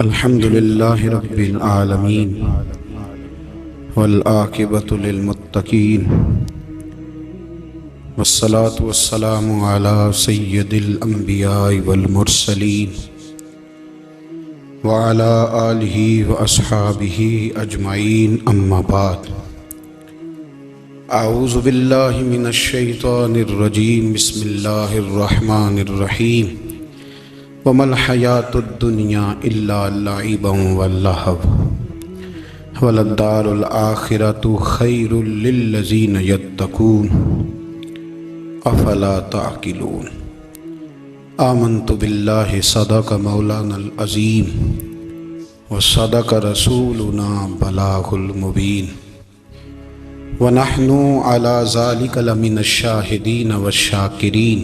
الحمد لله رب العالمين والعاقبة للمتقين والصلاة والسلام على سيد الأنبياء والمرسلين وعلى آله وأصحابه أجمعين أما بعد أعوذ بالله من الشيطان الرجيم بسم الله الرحمن الرحيم وما الحياة الدنيا إلا لعب ولهو وللدار الآخرة خير للذين يتقون أفلا تعقلون آمنت بالله صدق مولانا العظيم وصدق رسولنا بلاغ المبين ونحن على ذلك لمن الشاهدين والشاكرين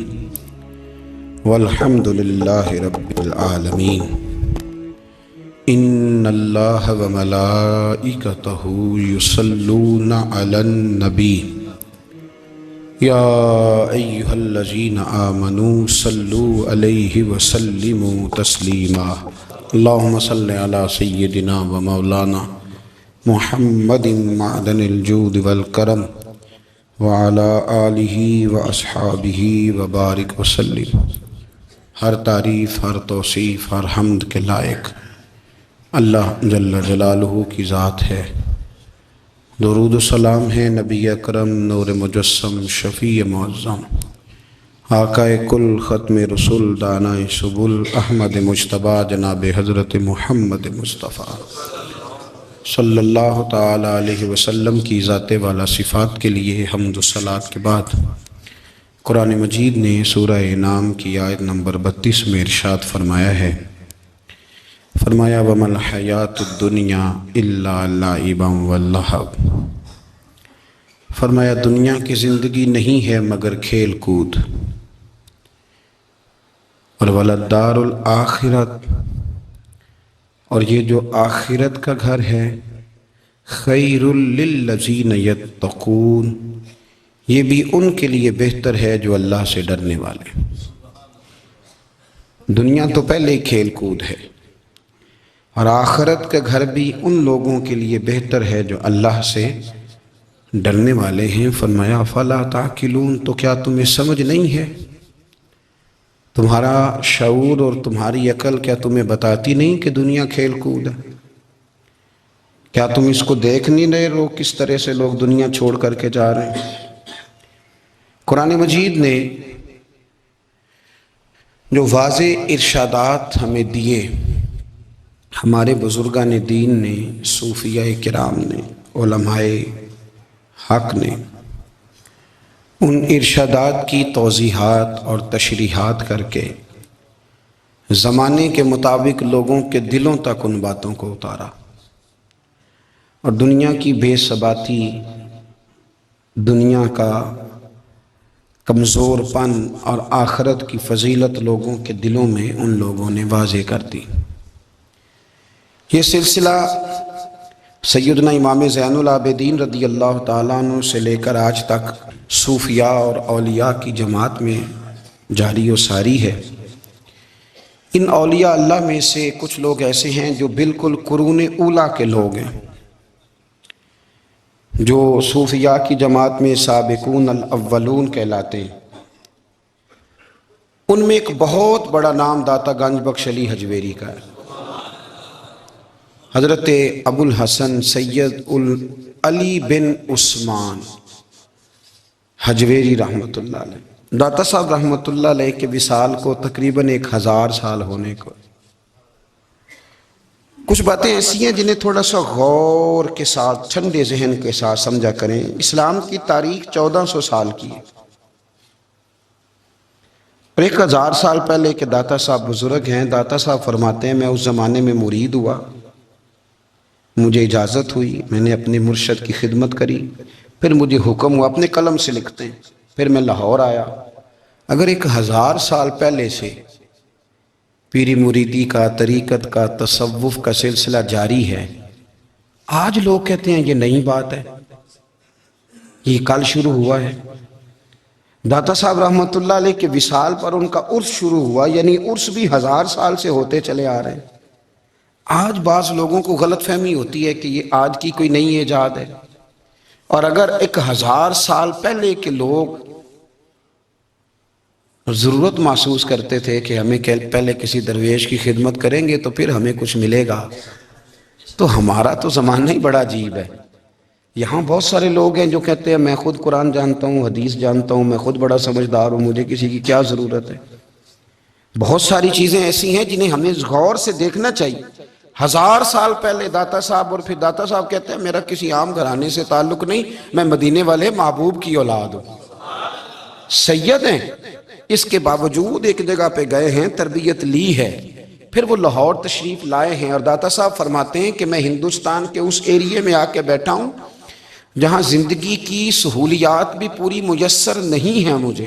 والحمد لله رب العالمين إن الله وملائكته يصلون على النبي يا أيها الذين آمنوا صلوا عليه وسلموا تسليما اللهم صل على سيدنا ومولانا محمد معدن الجود والكرم وعلى آله وأصحابه وبارك وسلم۔ ہر تعریف، ہر توصیف، ہر حمد کے لائق اللہ جل جلالہ کی ذات ہے۔ درود و سلام ہے نبی اکرم نور مجسم شفیع معظم آقا کل ختم رسول دانائے سبل احمد مجتبیٰ جناب حضرت محمد مصطفیٰ صلی اللہ تعالی علیہ وسلم کی ذات والا صفات کے لیے حمد و صلوات کے بعد قرآن مجید نے سورہ انعام کی آیت نمبر 32 میں ارشاد فرمایا ہے، فرمایا وَمَا الْحَيَاةُ الدُّنْيَا إِلَّا لَعِبًا وَلَهْوٌ، فرمایا دنیا کی زندگی نہیں ہے مگر کھیل کود، اور وَلَلدَّارُ الْآخِرَةُ، اور یہ جو آخرت کا گھر ہے، خَيْرٌ لِلَّذِينَ يَتَّقُونَ، یہ بھی ان کے لیے بہتر ہے جو اللہ سے ڈرنے والے۔ دنیا تو پہلے ہی کھیل کود ہے، اور آخرت کا گھر بھی ان لوگوں کے لیے بہتر ہے جو اللہ سے ڈرنے والے ہیں۔ فرمایا فلا تعقلون، تو کیا تمہیں سمجھ نہیں ہے؟ تمہارا شعور اور تمہاری عقل کیا تمہیں بتاتی نہیں کہ دنیا کھیل کود ہے؟ کیا تم اس کو دیکھ نہیں رہے لوگ کس طرح سے لوگ دنیا چھوڑ کر کے جا رہے ہیں؟ قرآن مجید نے جو واضح ارشادات ہمیں دیے، ہمارے بزرگان دین نے، صوفیاء کرام نے، علماء حق نے ان ارشادات کی توضیحات اور تشریحات کر کے زمانے کے مطابق لوگوں کے دلوں تک ان باتوں کو اتارا، اور دنیا کی بے ثباتی، دنیا کا کمزور پن اور آخرت کی فضیلت لوگوں کے دلوں میں ان لوگوں نے واضح کر دی۔ یہ سلسلہ سیدنا امام زین العابدین رضی اللہ تعالیٰ عنہ سے لے کر آج تک صوفیاء اور اولیاء کی جماعت میں جاری و ساری ہے۔ ان اولیاء اللہ میں سے کچھ لوگ ایسے ہیں جو بالکل قرون اولیٰ کے لوگ ہیں، جو صوفیاء کی جماعت میں سابقون الاولون کہلاتے ہیں۔ ان میں ایک بہت بڑا نام داتا گنج بخش علی حجویری کا ہے۔ حضرت ابو الحسن سید علی بن عثمان حجویری رحمۃ اللہ علیہ، داتا صاحب رحمۃ اللہ علیہ کے وصال کو تقریباً 1000 سال ہونے کو۔ کچھ باتیں ایسی ہیں جنہیں تھوڑا سا غور کے ساتھ، ٹھنڈے ذہن کے ساتھ سمجھا کریں۔ اسلام کی تاریخ 1400 سال کی ہے، اور 1000 سال پہلے کے داتا صاحب بزرگ ہیں۔ داتا صاحب فرماتے ہیں میں اس زمانے میں مرید ہوا، مجھے اجازت ہوئی، میں نے اپنے مرشد کی خدمت کری، پھر مجھے حکم ہوا، اپنے قلم سے لکھتے ہیں، پھر میں لاہور آیا۔ اگر 1000 سال پہلے سے پیری مریدی کا، طریقت کا، تصوف کا سلسلہ جاری ہے، آج لوگ کہتے ہیں یہ نئی بات ہے، یہ کل شروع ہوا ہے۔ داتا صاحب رحمۃ اللہ علیہ کے وصال پر ان کا عرس شروع ہوا، یعنی عرس بھی 1000 سال سے ہوتے چلے آ رہے ہیں۔ آج بعض لوگوں کو غلط فہمی ہوتی ہے کہ یہ آج کی کوئی نئی ایجاد ہے، اور اگر 1000 سال پہلے کے لوگ ضرورت محسوس کرتے تھے کہ ہمیں پہلے کسی درویش کی خدمت کریں گے تو پھر ہمیں کچھ ملے گا، تو ہمارا تو زمانہ ہی بڑا عجیب ہے۔ یہاں بہت سارے لوگ ہیں جو کہتے ہیں میں خود قرآن جانتا ہوں، حدیث جانتا ہوں، میں خود بڑا سمجھدار ہوں، مجھے کسی کی کیا ضرورت ہے۔ بہت ساری چیزیں ایسی ہیں جنہیں ہمیں غور سے دیکھنا چاہیے۔ 1000 سال پہلے داتا صاحب، اور پھر داتا صاحب کہتے ہیں میرا کسی عام گھرانے سے تعلق نہیں، میں مدینے والے محبوب کی اولاد ہوں، سید ہیں۔ اس کے باوجود ایک جگہ پہ گئے ہیں، تربیت لی ہے، پھر وہ لاہور تشریف لائے ہیں، اور داتا صاحب فرماتے ہیں کہ میں ہندوستان کے اس ایریے میں آ کے بیٹھا ہوں جہاں زندگی کی سہولیات بھی پوری میسر نہیں ہیں مجھے۔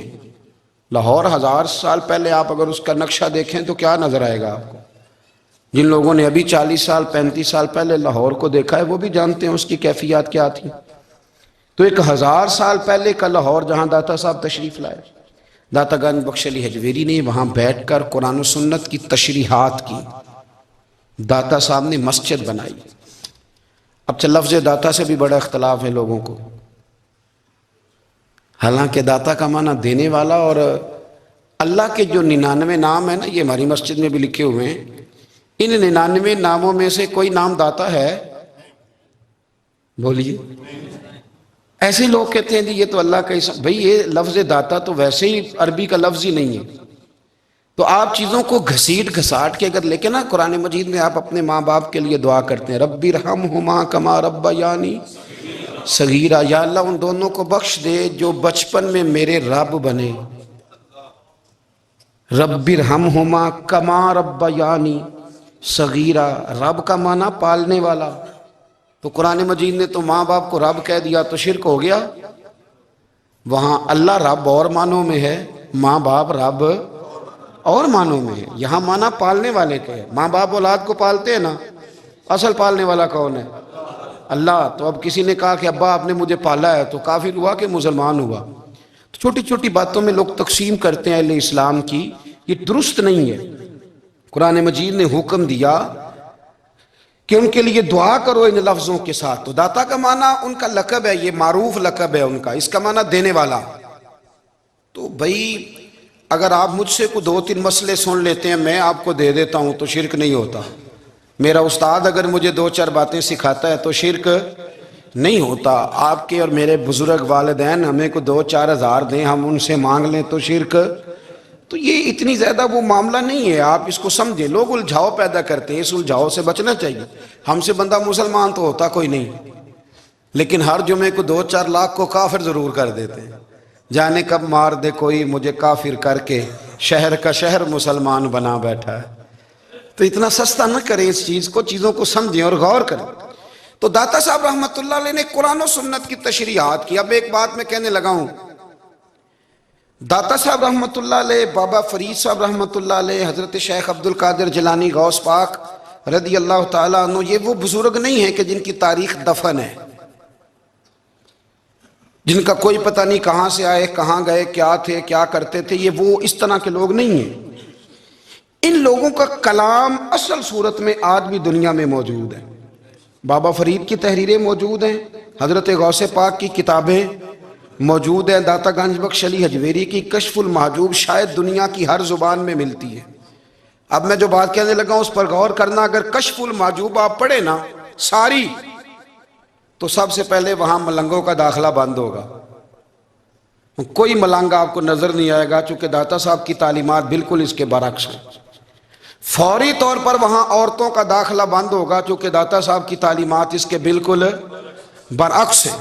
لاہور 1000 سال پہلے آپ اگر اس کا نقشہ دیکھیں تو کیا نظر آئے گا آپ کو؟ جن لوگوں نے ابھی 40 سال 35 سال پہلے لاہور کو دیکھا ہے وہ بھی جانتے ہیں اس کی کیفیات کیا تھی۔ تو ایک 1000 سال پہلے کا لاہور جہاں داتا صاحب تشریف لائے، داتا گنج بخش علی حجویری نے وہاں بیٹھ کر قرآن و سنت کی تشریحات کی، داتا صاحب نے مسجد بنائی۔ اب لفظ داتا سے بھی بڑا اختلاف ہے لوگوں کو، حالانکہ داتا کا معنی دینے والا، اور اللہ کے جو 99 نام ہیں نا، یہ ہماری مسجد میں بھی لکھے ہوئے ہیں، ان 99 ناموں میں سے کوئی نام داتا ہے؟ بولیے۔ ایسے لوگ کہتے ہیں جی یہ تو اللہ کا اسم، بھئی یہ لفظ داتا تو ویسے ہی عربی کا لفظ ہی نہیں ہے، تو آپ چیزوں کو گھسیٹ گھساٹ کے اگر لے کے نا قرآن مجید میں آپ اپنے ماں باپ کے لیے دعا کرتے ہیں رب ارحمہما کما ربیانی صغیرا، یا اللہ ان دونوں کو بخش دے جو بچپن میں میرے رب بنے۔ رب ارحمہما کما ربیانی صغیرا، رب کا معنی پالنے والا، تو قرآن مجید نے تو ماں باپ کو رب کہہ دیا تو شرک ہو گیا۔ وہاں اللہ رب اور معنوں میں ہے، ماں باپ رب اور معنوں میں ہے، یہاں معنی پالنے والے کے ہے۔ ماں باپ اولاد کو پالتے ہیں نا، اصل پالنے والا کون ہے؟ اللہ۔ تو اب کسی نے کہا کہ ابا آپ نے مجھے پالا ہے، تو کافر ہوا کہ مسلمان ہوا؟ تو چھوٹی چھوٹی باتوں میں لوگ تقسیم کرتے ہیں اہل اسلام کی، یہ درست نہیں ہے۔ قرآن مجید نے حکم دیا کہ ان کے لیے دعا کرو ان لفظوں کے ساتھ، تو داتا کا معنی ان کا لقب ہے، یہ معروف لقب ہے ان کا، اس کا معنی دینے والا۔ تو بھئی اگر آپ مجھ سے کوئی 2-3 مسئلے سن لیتے ہیں میں آپ کو دے دیتا ہوں تو شرک نہیں ہوتا، میرا استاد اگر مجھے 2-4 باتیں سکھاتا ہے تو شرک نہیں ہوتا، آپ کے اور میرے بزرگ والدین ہمیں کو 2-4 ہزار دیں ہم ان سے مانگ لیں تو شرک، تو یہ اتنی زیادہ وہ معاملہ نہیں ہے، آپ اس کو سمجھیں۔ لوگ الجھاؤ پیدا کرتے ہیں، اس الجھاؤ سے بچنا چاہیے۔ ہم سے بندہ مسلمان تو ہوتا کوئی نہیں، لیکن ہر جمعے کو 2-4 لاکھ کو کافر ضرور کر دیتے ہیں، جانے کب مار دے کوئی مجھے کافر کر کے، شہر کا شہر مسلمان بنا بیٹھا ہے۔ تو اتنا سستا نہ کریں اس چیز کو، چیزوں کو سمجھیں اور غور کریں۔ تو داتا صاحب رحمت اللہ علیہ نے قرآن و سنت کی تشریحات کی۔ اب ایک بات میں کہنے لگا ہوں، داتا صاحب رحمت اللہ علیہ، بابا فرید صاحب رحمت اللہ علیہ، حضرت شیخ عبد القادر جیلانی غوث پاک رضی اللہ تعالیٰ عنہ، یہ وہ بزرگ نہیں ہیں کہ جن کی تاریخ دفن ہے، جن کا کوئی پتہ نہیں کہاں سے آئے، کہاں گئے، کیا تھے، کیا کرتے تھے، یہ وہ اس طرح کے لوگ نہیں ہیں۔ ان لوگوں کا کلام اصل صورت میں آج بھی دنیا میں موجود ہے۔ بابا فرید کی تحریریں موجود ہیں، حضرت غوث پاک کی کتابیں موجود ہیں، داتا گنج بخش علی حجویری کی کشف المحجوب شاید دنیا کی ہر زبان میں ملتی ہے۔ اب میں جو بات کہنے لگا ہوں اس پر غور کرنا، اگر کشف المحجوب آپ پڑھیں نا ساری، تو سب سے پہلے وہاں ملنگوں کا داخلہ بند ہوگا، کوئی ملنگ آپ کو نظر نہیں آئے گا، چونکہ داتا صاحب کی تعلیمات بالکل اس کے برعکس ہیں۔ فوری طور پر وہاں عورتوں کا داخلہ بند ہوگا، چونکہ داتا صاحب کی تعلیمات اس کے بالکل برعکس ہیں۔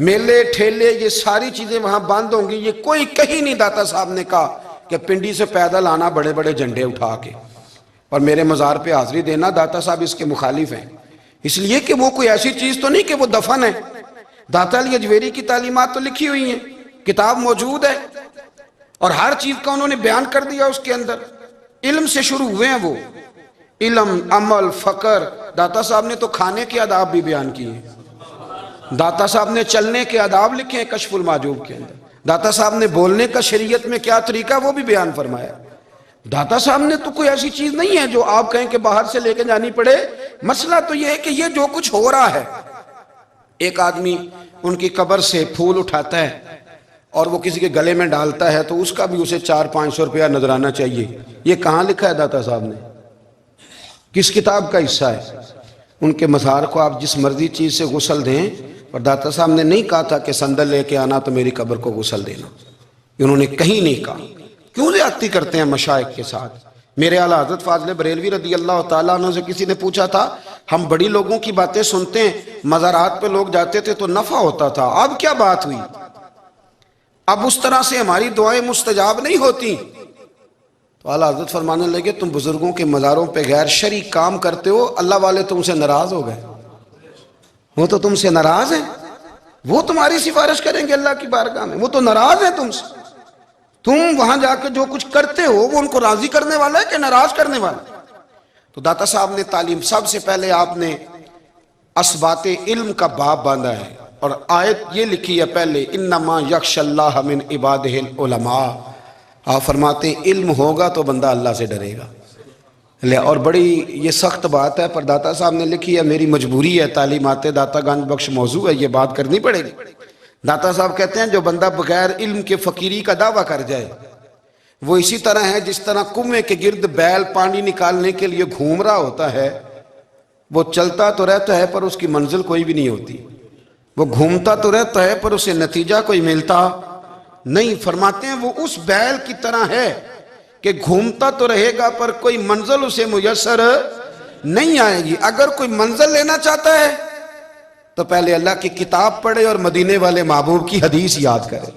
میلے ٹھیلے یہ ساری چیزیں وہاں بند ہوں گی، یہ کوئی کہیں نہیں داتا صاحب نے کہا کہ پنڈی سے پیدل آنا بڑے بڑے جھنڈے اٹھا کے اور میرے مزار پہ حاضری دینا، داتا صاحب اس کے مخالف ہیں، اس لیے کہ وہ کوئی ایسی چیز تو نہیں کہ وہ دفن ہے۔ داتا علی حجویری کی تعلیمات تو لکھی ہوئی ہیں، کتاب موجود ہے، اور ہر چیز کا انہوں نے بیان کر دیا اس کے اندر۔ علم سے شروع ہوئے ہیں وہ، علم، عمل، فقر۔ داتا صاحب نے تو کھانے کے آداب بھی بیان کیے ہیں، داتا صاحب نے چلنے کے آداب لکھے ہیں کشف المحجوب کے اندر، داتا صاحب نے بولنے کا شریعت میں کیا طریقہ وہ بھی بیان فرمایا۔ داتا صاحب نے تو کوئی ایسی چیز نہیں ہے جو آپ کہیں کہ باہر سے لے کے جانی پڑے. مسئلہ تو یہ ہے کہ یہ جو کچھ ہو رہا ہے، ایک آدمی ان کی قبر سے پھول اٹھاتا ہے اور وہ کسی کے گلے میں ڈالتا ہے تو اس کا بھی اسے 400-500 روپیہ نذرانہ چاہیے. یہ کہاں لکھا ہے داتا صاحب نے؟ کس کتاب کا حصہ ہے؟ ان کے مزار کو آپ جس مرضی چیز سے غسل دیں، اور داتا صاحب نے نہیں کہا تھا کہ سندل لے کے آنا تو میری قبر کو غسل دینا. انہوں نے کہیں نہیں کہا. کیوں زیادتی کرتے ہیں مشائخ کے ساتھ؟ میرے اعلیٰ حضرت فاضل بریلوی رضی اللہ تعالیٰ عنہ سے کسی نے پوچھا تھا، ہم بڑی لوگوں کی باتیں سنتے ہیں، مزارات پہ لوگ جاتے تھے تو نفع ہوتا تھا، اب کیا بات ہوئی؟ اب اس طرح سے ہماری دعائیں مستجاب نہیں ہوتی. تو اعلیٰ حضرت فرمانے لگے، تم بزرگوں کے مزاروں پہ غیر شرعی کام کرتے ہو، اللہ والے تم سے ناراض ہو گئے. وہ تو تم سے ناراض ہیں، وہ تمہاری سفارش کریں گے اللہ کی بارگاہ میں، وہ تو ناراض ہیں تم سے. تم وہاں جا کے جو کچھ کرتے ہو وہ ان کو راضی کرنے والا ہے کہ ناراض کرنے والا ہے؟ تو داتا صاحب نے تعلیم، سب سے پہلے آپ نے اسبات علم کا باب باندھا ہے، اور آیت یہ لکھی ہے پہلے، انما یخش اللہ من عبادہ العلماء. آپ فرماتے ہیں علم ہوگا تو بندہ اللہ سے ڈرے گا. اور بڑی یہ سخت بات ہے، پر داتا صاحب نے لکھی ہے، میری مجبوری ہے، تعلیمات داتا گنج بخش موضوع ہے، یہ بات کرنی پڑے گی. داتا صاحب کہتے ہیں جو بندہ بغیر علم کے فقیری کا دعویٰ کر جائے وہ اسی طرح ہے جس طرح کنویں کے گرد بیل پانی نکالنے کے لیے گھوم رہا ہوتا ہے. وہ چلتا تو رہتا ہے پر اس کی منزل کوئی بھی نہیں ہوتی، وہ گھومتا تو رہتا ہے پر اسے نتیجہ کوئی ملتا نہیں. فرماتے ہیں وہ اس بیل کی طرح ہے کہ گھومتا تو رہے گا پر کوئی منزل اسے میسر نہیں آئے گی. اگر کوئی منزل لینا چاہتا ہے تو پہلے اللہ کی کتاب پڑھے اور مدینے والے محبوب کی حدیث یاد کرے،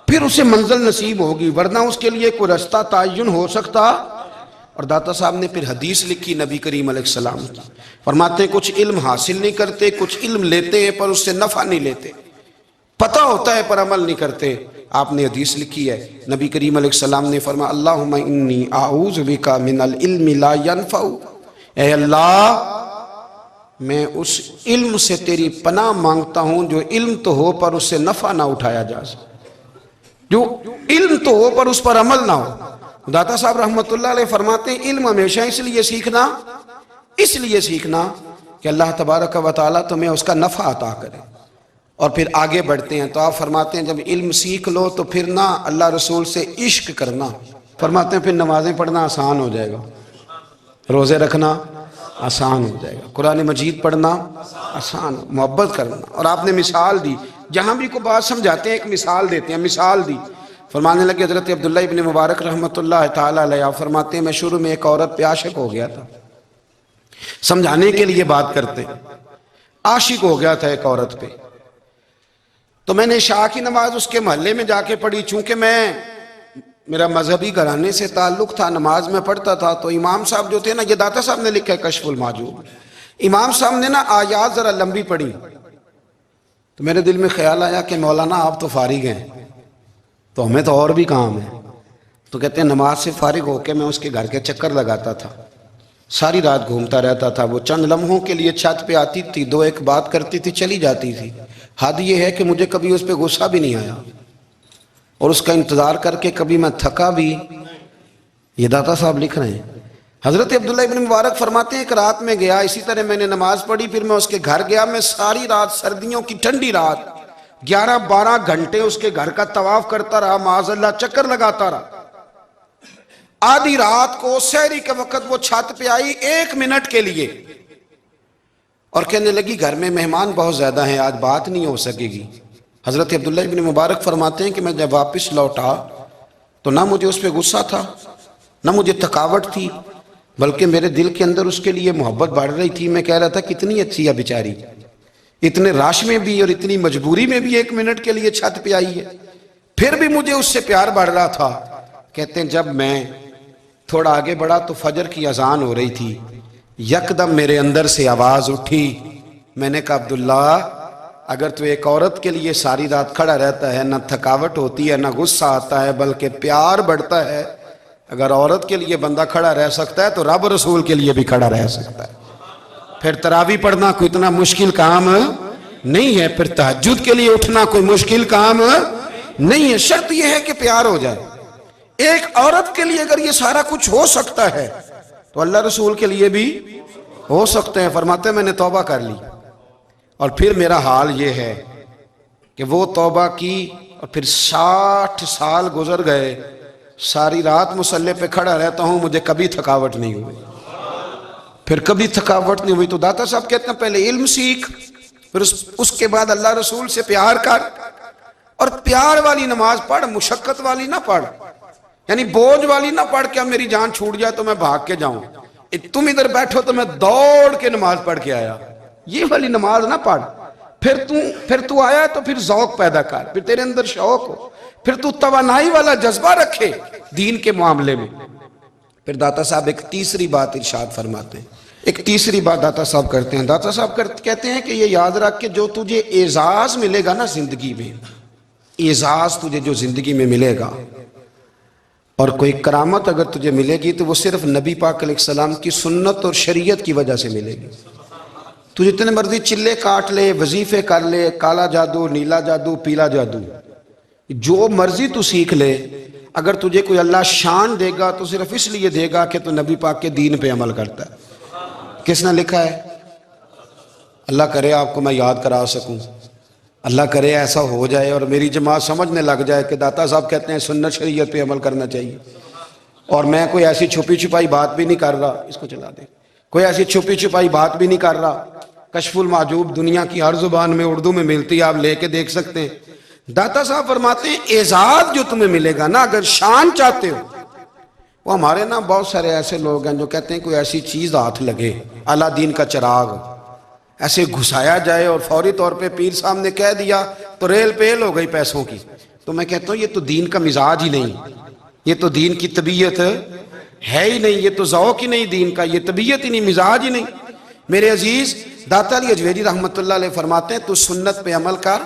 پھر اسے منزل نصیب ہوگی، ورنہ اس کے لیے کوئی رستہ تعین ہو سکتا. اور داتا صاحب نے پھر حدیث لکھی نبی کریم علیہ السلام کی. فرماتے ہیں کچھ علم حاصل نہیں کرتے، کچھ علم لیتے ہیں پر اس سے نفع نہیں لیتے، پتہ ہوتا ہے پر عمل نہیں کرتے. آپ نے حدیث لکھی ہے، نبی کریم علیہ السلام نے فرمایا اللہم انی اعوذ بک من العلم لا ینفع. اے اللہ میں اس علم سے تیری پناہ مانگتا ہوں جو علم تو ہو پر اس سے نفع نہ اٹھایا جا سکے، جو علم تو ہو پر اس پر عمل نہ ہو. داتا صاحب رحمۃ اللہ علیہ فرماتے ہیں علم ہمیشہ اس لیے سیکھنا کہ اللہ تبارک و تعالیٰ تمہیں اس کا نفع عطا کرے. اور پھر آگے بڑھتے ہیں تو آپ فرماتے ہیں جب علم سیکھ لو تو پھر نہ اللہ رسول سے عشق کرنا. فرماتے ہیں پھر نمازیں پڑھنا آسان ہو جائے گا، روزے رکھنا آسان ہو جائے گا، قرآن مجید پڑھنا آسان، محبت کرنا. اور آپ نے مثال دی، جہاں بھی کوئی بات سمجھاتے ہیں ایک مثال دیتے ہیں. مثال دی، فرمانے لگے حضرت عبداللہ ابن مبارک رحمۃ اللہ تعالیٰ علیہ فرماتے ہیں میں شروع میں ایک عورت پہ عاشق ہو گیا تھا. سمجھانے کے لیے بات کرتے ہیں، عاشق ہو گیا تھا ایک عورت پہ. تو میں نے عشاء کی نماز اس کے محلے میں جا کے پڑھی. چونکہ میرا مذہبی گھرانے سے تعلق تھا، نماز میں پڑھتا تھا، تو امام صاحب جو تھے نا، یہ داتا صاحب نے لکھا ہے کشف المحجوب، امام صاحب نے نا آیات ذرا لمبی پڑھی. تو میرے دل میں خیال آیا کہ مولانا آپ تو فارغ ہیں تو ہمیں تو اور بھی کام ہے. تو کہتے ہیں نماز سے فارغ ہو کے میں اس کے گھر کے چکر لگاتا تھا، ساری رات گھومتا رہتا تھا. وہ چند لمحوں کے لیے چھت پہ آتی تھی، دو ایک بات کرتی تھی، چلی جاتی تھی. حد یہ ہے کہ مجھے کبھی اس پہ غصہ بھی نہیں آیا، اور اس کا انتظار کر کے کبھی میں تھکا بھی. یہ داتا صاحب لکھ رہے ہیں. حضرت عبداللہ ابن مبارک فرماتے ہیں ایک رات میں گیا، اسی طرح میں نے نماز پڑھی، پھر میں اس کے گھر گیا. میں ساری رات، سردیوں کی ٹھنڈی رات، 11-12 گھنٹے اس کے گھر کا طواف کرتا رہا، معاذ اللہ چکر لگاتا رہا. آدھی رات کو سحری کے وقت وہ چھت پہ آئی 1 منٹ کے لیے اور کہنے لگی گھر میں مہمان بہت زیادہ ہیں، آج بات نہیں ہو سکے گی. حضرت عبداللہ ابن مبارک فرماتے ہیں کہ میں جب واپس لوٹا تو نہ مجھے اس پہ غصہ تھا، نہ مجھے تھکاوٹ تھی، بلکہ میرے دل کے اندر اس کے لیے محبت بڑھ رہی تھی. میں کہہ رہا تھا کتنی اچھی ہے بیچاری، اتنے راش میں بھی اور اتنی مجبوری میں بھی 1 منٹ کے لیے چھت پہ آئی ہے، پھر بھی مجھے اس سے پیار بڑھ رہا تھا. کہتے ہیں جب میں تھوڑا آگے بڑھا تو فجر کی اذان ہو رہی تھی. یکدم میرے اندر سے آواز اٹھی. میں نے کہا عبداللہ اگر تو ایک عورت کے لیے ساری رات کھڑا رہتا ہے، نہ تھکاوٹ ہوتی ہے، نہ غصہ آتا ہے، بلکہ پیار بڑھتا ہے، اگر عورت کے لیے بندہ کھڑا رہ سکتا ہے تو رب رسول کے لیے بھی کھڑا رہ سکتا ہے. پھر تراویح پڑھنا کوئی اتنا مشکل کام نہیں ہے، پھر تہجد کے لیے اٹھنا کوئی مشکل کام نہیں ہے. شرط یہ ہے کہ پیار ہو جائے. ایک عورت کے لیے اگر یہ سارا کچھ ہو سکتا ہے تو اللہ رسول کے لیے بھی ہو سکتے ہیں. فرماتے ہیں میں نے توبہ کر لی اور پھر میرا حال یہ ہے کہ وہ توبہ کی اور پھر 60 سال گزر گئے، ساری رات مصلی پہ کھڑا رہتا ہوں، مجھے کبھی تھکاوٹ نہیں ہوئی. پھر کبھی تھکاوٹ نہیں ہوئی. تو داتا صاحب کہتے ہیں پہلے علم سیکھ، پھر اس کے بعد اللہ رسول سے پیار کر، اور پیار والی نماز پڑھ، مشقت والی نہ پڑھ، یعنی بوجھ والی نہ پڑھ کہ اب میری جان چھوٹ جائے تو میں بھاگ کے جاؤں، تم ادھر بیٹھو تو میں دوڑ کے نماز پڑھ کے آیا، یہ والی نماز نہ پڑھ. پھر تو آیا تو پھر ذوق پیدا کر، پھر تیرے اندر شوق ہو، پھر تو توانائی والا جذبہ رکھے دین کے معاملے میں. پھر داتا صاحب ایک تیسری بات ارشاد فرماتے ہیں، ایک تیسری بات داتا صاحب کرتے ہیں. داتا صاحب کہتے ہیں کہ یہ یاد رکھ کہ جو تجھے اعزاز ملے گا نا زندگی میں، اعزاز تجھے جو زندگی میں ملے گا اور کوئی کرامت اگر تجھے ملے گی تو وہ صرف نبی پاک علیہ السلام کی سنت اور شریعت کی وجہ سے ملے گی. تو جتنے مرضی چلے کاٹ لے، وظیفے کر لے، کالا جادو، نیلا جادو، پیلا جادو، جو مرضی تو سیکھ لے، اگر تجھے کوئی اللہ شان دے گا تو صرف اس لیے دے گا کہ تو نبی پاک کے دین پہ عمل کرتا ہے. کس نے لکھا ہے؟ اللہ کرے آپ کو میں یاد کرا سکوں، اللہ کرے ایسا ہو جائے اور میری جماعت سمجھنے لگ جائے کہ داتا صاحب کہتے ہیں سنت شریعت پہ عمل کرنا چاہیے. اور میں کوئی ایسی چھپی چھپائی بات بھی نہیں کر رہا، اس کو چلا دیں، کوئی ایسی چھپی چھپائی بات بھی نہیں کر رہا. کشف المعجوب دنیا کی ہر زبان میں اردو میں ملتی ہے، آپ لے کے دیکھ سکتے ہیں. داتا صاحب فرماتے ہیں اعزاز جو تمہیں ملے گا نا، اگر شان چاہتے ہو، وہ ہمارے نا بہت سارے ایسے لوگ ہیں جو کہتے ہیں کوئی ایسی چیز ہاتھ لگے، اعلیٰ دین کا چراغ ایسے گھسایا جائے اور فوری طور پہ پیر صاحب نے کہہ دیا تو ریل پیل ہو گئی پیسوں کی. تو میں کہتا ہوں یہ تو دین کا مزاج ہی نہیں، یہ تو دین کی طبیعت ہے ہی نہیں، یہ تو ذوق ہی نہیں دین کا، یہ طبیعت ہی نہیں، مزاج ہی نہیں. میرے عزیز داتا علی اجویری رحمۃ اللہ علیہ فرماتے ہیں تو سنت پہ عمل کر،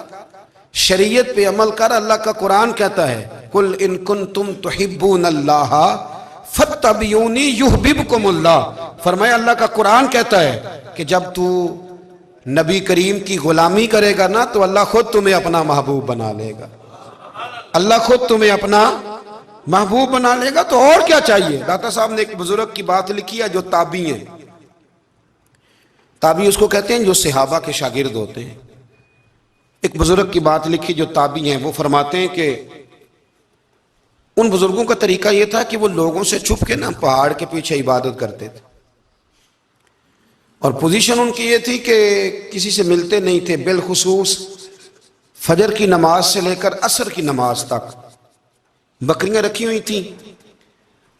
شریعت پہ عمل کر. اللہ کا قرآن کہتا ہے قل ان کنتم تحبون اللہ فاتبعونی یحببکم اللہ. فرمایا اللہ کا قرآن کہتا ہے کہ جب تو نبی کریم کی غلامی کرے گا نا تو اللہ خود تمہیں اپنا محبوب بنا لے گا، اللہ خود تمہیں اپنا محبوب بنا لے گا. تو اور کیا چاہیے؟ داتا صاحب نے ایک بزرگ کی بات لکھی ہے جو تابعی ہیں، تابعی اس کو کہتے ہیں جو صحابہ کے شاگرد ہوتے ہیں. ایک بزرگ کی بات لکھی جو تابعی ہیں، وہ فرماتے ہیں کہ ان بزرگوں کا طریقہ یہ تھا کہ وہ لوگوں سے چھپ کے نا پہاڑ کے پیچھے عبادت کرتے تھے، اور پوزیشن ان کی یہ تھی کہ کسی سے ملتے نہیں تھے، بالخصوص فجر کی نماز سے لے کر عصر کی نماز تک بکریاں رکھی ہوئی تھیں،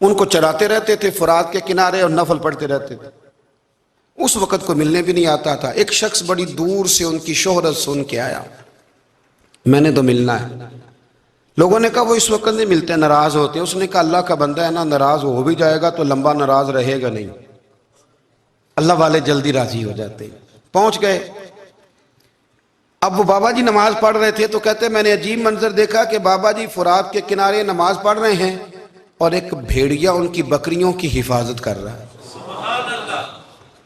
ان کو چراتے رہتے تھے فرات کے کنارے اور نفل پڑھتے رہتے تھے. اس وقت کو ملنے بھی نہیں آتا تھا. ایک شخص بڑی دور سے ان کی شہرت سن کے آیا، میں نے تو ملنا ہے. لوگوں نے کہا وہ اس وقت نہیں ملتے، ناراض ہوتے ہیں. اس نے کہا اللہ کا بندہ ہے نا، ناراض ہو بھی جائے گا تو لمبا ناراض رہے گا نہیں، اللہ والے جلدی راضی ہو جاتے ہیں. پہنچ گئے. اب وہ بابا جی نماز پڑھ رہے تھے تو کہتے میں نے عجیب منظر دیکھا کہ بابا جی فرات کے کنارے نماز پڑھ رہے ہیں اور ایک بھیڑیا ان کی بکریوں کی حفاظت کر رہا ہے.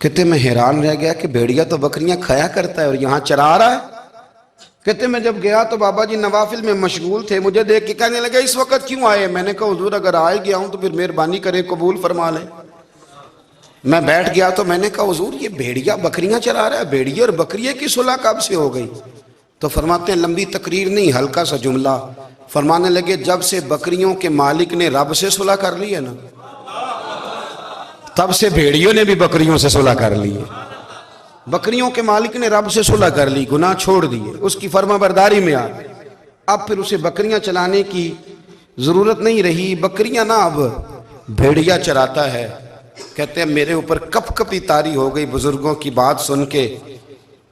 کہتے میں حیران رہ گیا کہ بھیڑیا تو بکریاں کھایا کرتا ہے اور یہاں چرا رہا ہے. کہتے میں جب گیا تو بابا جی نوافل میں مشغول تھے، مجھے دیکھ کے کہنے لگے اس وقت کیوں آئے؟ میں نے کہا حضور اگر آئے گیا ہوں تو پھر مہربانی کریں قبول فرما لیں. میں بیٹھ گیا تو میں نے کہا حضور یہ بھیڑیا بکریاں چرا رہا ہے، بھیڑیا اور بکریے کی صلح کب سے ہو گئی؟ تو فرماتے ہیں لمبی تقریر نہیں، ہلکا سا جملہ. فرمانے لگے جب سے بکریوں کے مالک نے رب سے صلح کر لی ہے نا، تب سے بھیڑیوں نے بھی بکریوں سے صلح کر لی ہے. بکریوں کے مالک نے رب سے صلح کر لی، گناہ چھوڑ دیے، اس کی فرما برداری میں آ گئے. اب پھر اسے بکریاں چلانے کی ضرورت نہیں رہی. بکریاں نا اب بھیڑیا چراتا ہے. کہتے ہیں میرے اوپر کپ کپی طاری ہو گئی بزرگوں کی بات سن کے،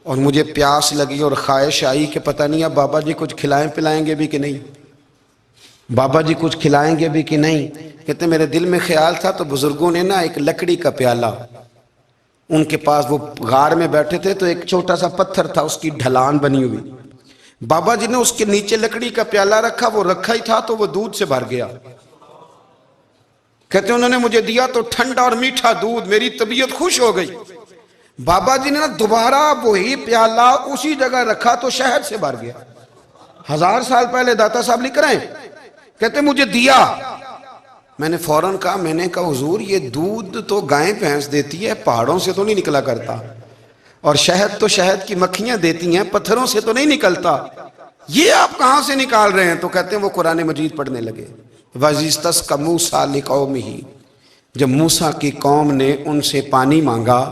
اور مجھے پیاس لگی اور خواہش آئی کہ پتہ نہیں اب بابا جی کچھ کھلائیں پلائیں گے بھی کہ نہیں، بابا جی کچھ کھلائیں گے بھی کہ نہیں. کہتے میرے دل میں خیال تھا تو بزرگوں نے نا ایک لکڑی کا پیالہ، ان کے پاس وہ غار میں بیٹھے تھے تو ایک چھوٹا سا پتھر تھا، اس کی ڈھلان بنی ہوئی. بابا جی نے اس کے نیچے لکڑی کا پیالہ رکھا، وہ رکھا ہی تھا تو وہ دودھ سے بھر گیا. کہتے انہوں نے مجھے دیا تو ٹھنڈا اور میٹھا دودھ، میری طبیعت خوش ہو گئی. بابا جی نے نا دوبارہ وہی پیالہ اسی جگہ رکھا تو شہد سے بھر گیا. 1000 سال پہلے داتا صاحب لکھ رہے ہیں. کہتے مجھے دیا میں نے فوراً کہا، میں نے کہا حضور یہ دودھ تو گائیں بھینس دیتی ہے، پہاڑوں سے تو نہیں نکلا کرتا، اور شہد تو شہد کی مکھیاں دیتی ہیں، پتھروں سے تو نہیں نکلتا، یہ آپ کہاں سے نکال رہے ہیں؟ تو کہتے ہیں وہ قرآن مجید پڑھنے لگے۔ وَإِذِ اسْتَسْقَى مُوسَىٰ لِقَوْمِهِ، جب موسیٰ کی قوم نے ان سے پانی مانگا،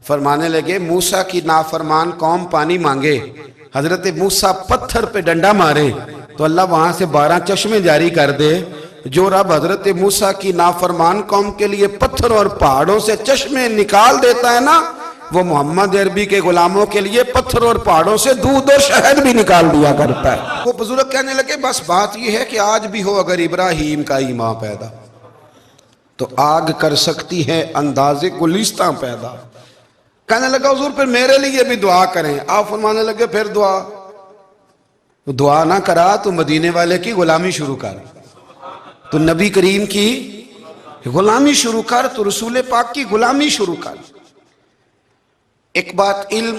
فرمانے لگے موسیٰ کی نافرمان قوم پانی مانگے، حضرت موسیٰ پتھر پہ ڈنڈا مارے تو اللہ وہاں سے 12 چشمے جاری کر دے۔ جو رب حضرت موسیٰ کی نافرمان قوم کے لیے پتھر اور پہاڑوں سے چشمے نکال دیتا ہے نا، وہ محمد عربی کے غلاموں کے لیے پتھر اور پہاڑوں سے دودھ اور شہد بھی نکال دیا کرتا ہے۔ وہ بزرگ کہنے لگے بس بات یہ ہے کہ آج بھی ہو اگر ابراہیم کا ایمان پیدا تو آگ کر سکتی ہے انداز گلستاں پیدا۔ کہنے لگا حضور پھر میرے لیے بھی دعا کریں۔ آپ فرمانے لگے پھر دعا نہ کرا تو مدینے والے کی غلامی شروع کر، تو نبی کریم کی غلامی شروع کر، تو رسول پاک کی غلامی شروع کر۔ ایک بات علم،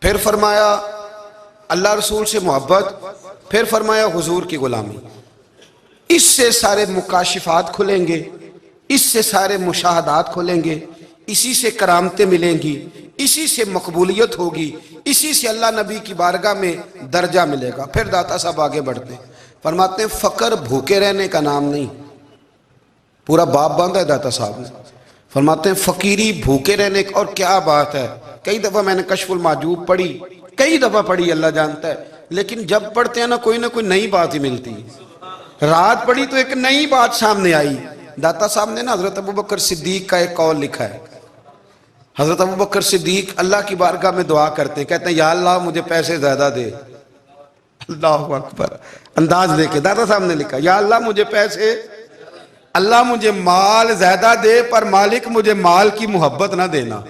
پھر فرمایا اللہ رسول سے محبت، پھر فرمایا حضور کی غلامی۔ اس سے سارے مکاشفات کھلیں گے، اس سے سارے مشاہدات کھلیں گے، اسی سے کرامتیں ملیں گی، اسی سے مقبولیت ہوگی، اسی سے اللہ نبی کی بارگاہ میں درجہ ملے گا۔ پھر داتا صاحب آگے بڑھتے ہیں، فرماتے ہیں فقر بھوکے رہنے کا نام نہیں، پورا باب باندھا ہے داتا صاحب نے۔ فرماتے ہیں فقیری بھوکے رہنے کا، اور کیا بات ہے، کئی دفعہ میں نے کشف المحجوب پڑھی، کئی دفعہ پڑھی، اللہ جانتا ہے، لیکن جب پڑھتے ہیں نہ کوئی نئی بات ہی ملتی ہے۔ رات پڑھی تو ایک نئی بات سامنے آئی۔ داتا صاحب نے نا حضرت ابوبکر صدیق کا ایک قول لکھا ہے۔ حضرت ابوبکر صدیق اللہ کی بارگاہ میں دعا کرتے ہیں، کہتے ہیں یا اللہ مجھے پیسے زیادہ دے۔ اللہ اکبر، انداز دے کے داتا صاحب نے لکھا یا اللہ مجھے پیسے، اللہ مجھے مال زیادہ دے پر مالک مجھے مال کی محبت نہ دینا۔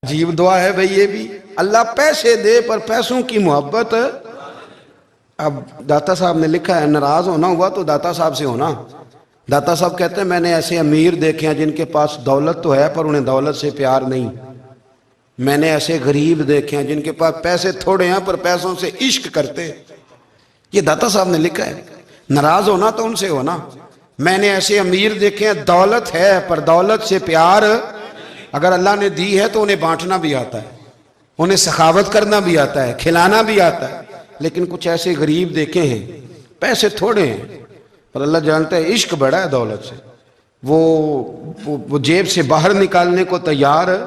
عجیب دعا ہے بھئی یہ بھی، اللہ پیسے دے پر پیسوں کی محبت۔ اب داتا صاحب نے لکھا ہے ناراض ہونا ہوا تو داتا صاحب سے ہونا۔ داتا صاحب کہتے ہیں میں نے ایسے امیر دیکھے ہیں جن کے پاس دولت تو ہے پر انہیں دولت سے پیار نہیں، میں نے ایسے غریب دیکھے ہیں جن کے پاس پیسے تھوڑے ہیں پر پیسوں سے عشق کرتے۔ یہ داتا صاحب نے لکھا ہے، ناراض ہونا تو ان سے ہونا۔ میں نے ایسے امیر دیکھے ہیں دولت ہے پر دولت سے پیار، اگر اللہ نے دی ہے تو انہیں بانٹنا بھی آتا ہے، انہیں سخاوت کرنا بھی آتا ہے، کھلانا بھی آتا ہے، لیکن کچھ ایسے غریب دیکھے ہیں پیسے تھوڑے ہیں پر اللہ جانتا ہے عشق بڑا ہے دولت سے، وہ جیب سے باہر نکالنے کو تیار ہے۔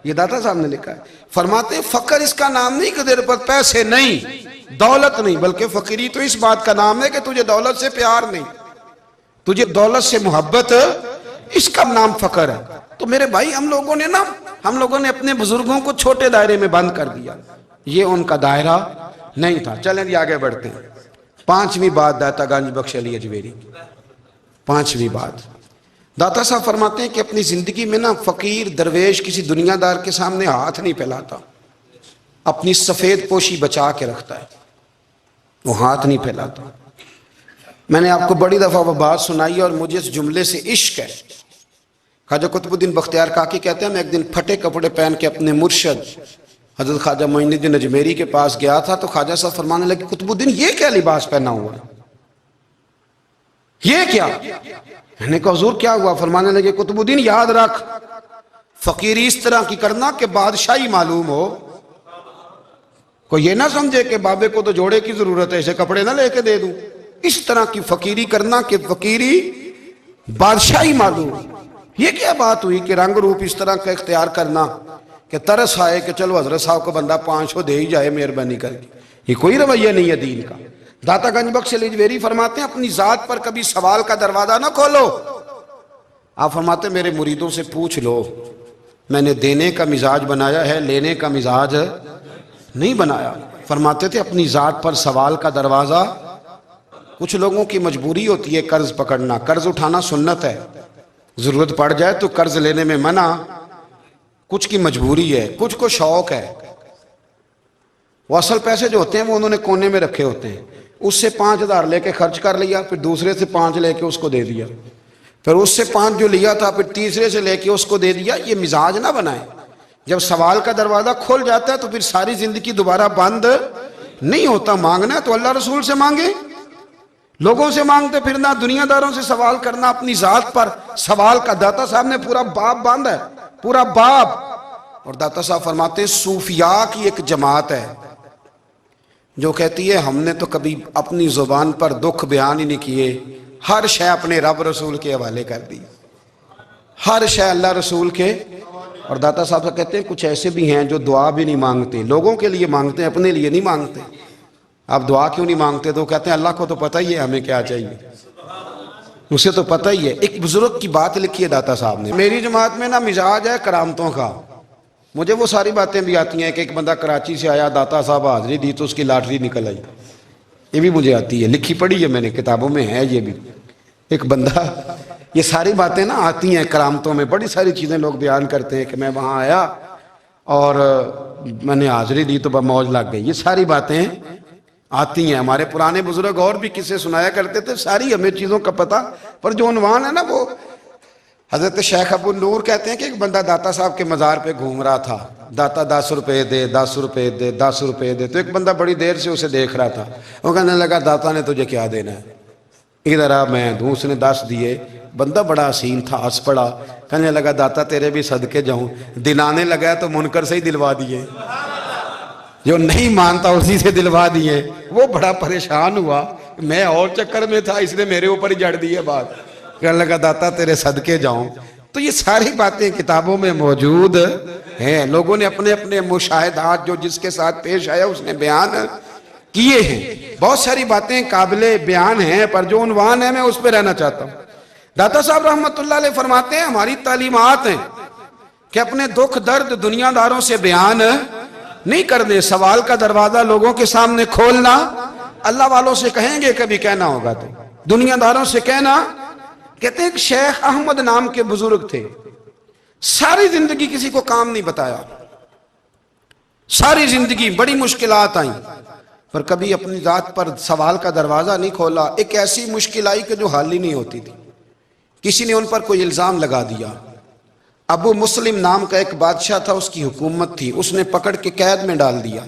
یہ داتا صاحب نے لکھا ہے۔ فرماتے ہیں فقر اس کا نام نہیں کہ تیرے پاس پیسے نہیں، دولت نہیں، بلکہ فقیری تو اس بات کا نام ہے کہ تجھے دولت سے پیار نہیں، تجھے دولت سے محبت، اس کا نام فقر ہے۔ تو میرے بھائی ہم لوگوں نے اپنے بزرگوں کو چھوٹے دائرے میں بند کر دیا، یہ ان کا دائرہ نہیں تھا۔ چلیں جی آگے بڑھتے ہیں۔ 5ویں بات داتا گنج بخش علی اجمیری، 5ویں بات داتا صاحب فرماتے ہیں کہ اپنی زندگی میں نا فقیر درویش کسی دنیا دار کے سامنے ہاتھ نہیں پھیلاتا، اپنی سفید پوشی بچا کے رکھتا ہے، وہ ہاتھ نہیں پھیلاتا۔ میں نے آپ کو بڑی دفعہ وہ بات سنائی اور مجھے اس جملے سے عشق ہے۔ خواجہ قطب الدین بختیار کاکی کہتے ہیں میں ایک دن پھٹے کپڑے پہن کے اپنے مرشد حضرت خواجہ معین الدین اجمیری کے پاس گیا تھا تو خواجہ صاحب فرمانے لگے قطب الدین یہ کیا لباس پہنا ہوا ہے، یہ کیا؟ میں نے کہا حضور کیا ہوا؟ فرمانے لگے قطب الدین یاد رکھ فقیری اس طرح کی کرنا کہ بادشاہی معلوم ہو، کوئی یہ نہ سمجھے کہ بابے کو تو جوڑے کی ضرورت ہے اسے کپڑے نہ لے کے دے دوں، اس طرح کی فقیری کرنا کہ فقیری بادشاہی معلوم۔ یہ کیا بات ہوئی کہ رنگ روپ اس طرح کا اختیار کرنا کہ ترس آئے کہ چلو حضرت صاحب کو بندہ 500 دے ہی جائے مہربانی کر کے، یہ کوئی رویہ نہیں ہے دین کا۔ داتا گنج بخش علی اجمیری فرماتے ہیں اپنی ذات پر کبھی سوال کا دروازہ نہ کھولو۔ آپ فرماتے ہیں میرے مریدوں سے پوچھ لو، میں نے دینے کا مزاج بنایا ہے، لینے کا مزاج نہیں بنایا۔ فرماتے تھے اپنی ذات پر سوال کا دروازہ، کچھ لوگوں کی مجبوری ہوتی ہے قرض پکڑنا، قرض اٹھانا سنت ہے، ضرورت پڑ جائے تو قرض لینے میں منع، کچھ کی مجبوری ہے، کچھ کو شوق ہے، وہ اصل پیسے جو ہوتے ہیں وہ انہوں نے کونے میں رکھے ہوتے ہیں، اس سے 5000 لے کے خرچ کر لیا، پھر دوسرے سے 5 لے کے اس کو دے دیا، پھر اس سے 5 جو لیا تھا پھر تیسرے سے لے کے اس کو دے دیا۔ یہ مزاج نہ بنائیں، جب سوال کا دروازہ کھل جاتا ہے تو پھر ساری زندگی دوبارہ بند نہیں ہوتا۔ مانگنا ہے تو اللہ رسول سے مانگے، لوگوں سے مانگتے پھرنا، دنیا داروں سے سوال کرنا، اپنی ذات پر سوال کا داتا صاحب نے پورا باب باندھا ہے، پورا باب. اور داتا صاحب فرماتے ہیں صوفیاء کی ایک جماعت ہے جو کہتی ہے ہم نے تو کبھی اپنی زبان پر دکھ بیان ہی نہیں کیے، ہر شے اپنے رب رسول کے حوالے کر دی، ہر شے اللہ رسول کے. اور داتا صاحب کہتے ہیں کچھ ایسے بھی ہیں جو دعا بھی نہیں مانگتے، لوگوں کے لیے مانگتے ہیں، اپنے لیے نہیں مانگتے. آپ دعا کیوں نہیں مانگتے؟ تو کہتے ہیں اللہ کو تو پتہ ہی ہے ہمیں کیا چاہیے، اسے تو پتہ ہی ہے. ایک بزرگ کی بات لکھی ہے داتا صاحب نے، میری جماعت میں نا مزاج ہے کرامتوں کا. مجھے وہ ساری باتیں بھی آتی ہیں کہ ایک بندہ کراچی سے آیا، داتا صاحب حاضری دی تو اس کی لاٹری نکل آئی، یہ بھی مجھے آتی ہے، لکھی پڑھی ہے میں نے، کتابوں میں ہے یہ بھی. ایک بندہ، یہ ساری باتیں نا آتی ہیں کرامتوں میں، بڑی ساری چیزیں لوگ بیان کرتے ہیں کہ میں وہاں آیا اور میں نے حاضری دی تو موج لگ گئی. یہ ساری باتیں آتی ہیں. ہمارے پرانے بزرگ اور بھی قصے سنایا کرتے تھے، ساری ہمیں چیزوں کا پتہ، پر جو عنوان ہے نا وہ حضرت شیخ ابو نور کہتے ہیں کہ ایک بندہ داتا صاحب کے مزار پہ گھوم رہا تھا، داتا 10 روپے دے، 10 روپے دے، 10 روپے دے. تو ایک بندہ بڑی دیر سے اسے دیکھ رہا تھا، وہ کہنے لگا داتا نے تجھے کیا دینا ہے، ادھر آ میں دوں. اس نے 10 دیے. بندہ بڑا حسین تھا، ہنس پڑا، کہنے لگا داتا تیرے بھی صدقے جاؤں. دلانے لگا تو منکر سے ہی دلوا دیے، جو نہیں مانتا اسی سے دلوا دیے. وہ بڑا پریشان ہوا، میں اور چکر میں تھا، اس نے میرے اوپر ہی جڑ دی ہے بات. کہنے لگا داتا تیرے صدقے جاؤں. تو یہ ساری باتیں کتابوں میں موجود ہیں، لوگوں نے اپنے اپنے مشاہدات جو جس کے ساتھ پیش آیا اس نے بیان کیے ہیں. بہت ساری باتیں قابل بیان ہیں، پر جو عنوان ہے میں اس پہ رہنا چاہتا ہوں. داتا صاحب رحمت اللہ علیہ فرماتے ہیں ہماری تعلیمات ہیں کہ اپنے دکھ درد دنیا داروں سے بیان نہیں کرنے، سوال کا دروازہ لوگوں کے سامنے کھولنا. اللہ والوں سے کہیں گے کبھی کہنا ہوگا تو دنیا داروں سے کہنا. کہتے ہیں ایک شیخ احمد نام کے بزرگ تھے، ساری زندگی کسی کو کام نہیں بتایا، ساری زندگی بڑی مشکلات آئیں، پر کبھی اپنی ذات پر سوال کا دروازہ نہیں کھولا. ایک ایسی مشکل آئی کہ جو حل ہی نہیں ہوتی تھی. کسی نے ان پر کوئی الزام لگا دیا. ابو مسلم نام کا ایک بادشاہ تھا، اس کی حکومت تھی، اس نے پکڑ کے قید میں ڈال دیا.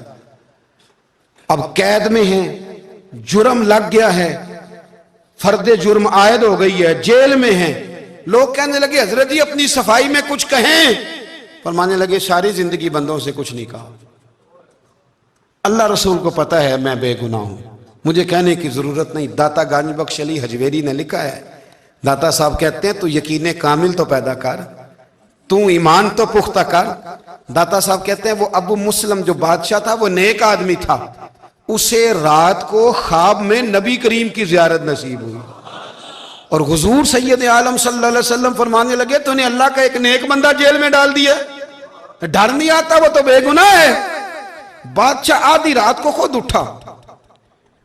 اب قید میں ہیں، جرم لگ گیا ہے، فرد جرم عائد ہو گئی ہے، جیل میں ہیں. لوگ کہنے لگے حضرت جی اپنی صفائی میں کچھ کہیں. فرمانے لگے ساری زندگی بندوں سے کچھ نہیں کہا، اللہ رسول کو پتہ ہے میں بے گناہ ہوں، مجھے کہنے کی ضرورت نہیں. داتا گانج بخش علی حجویری نے لکھا ہے، داتا صاحب کہتے ہیں تو یقین کامل تو پیدا کر، تو ایمان تو پختہ کر. داتا صاحب کہتے ہیں وہ ابو مسلم جو بادشاہ تھا وہ نیک آدمی تھا، اسے رات کو خواب میں نبی کریم کی زیارت نصیب ہوئی، اور حضور سید عالم صلی اللہ علیہ وسلم فرمانے لگے تو نے اللہ کا ایک نیک بندہ جیل میں ڈال دیا، ڈر نہیں آتا، وہ تو بے گناہ ہے. بادشاہ آدھی رات کو خود اٹھا.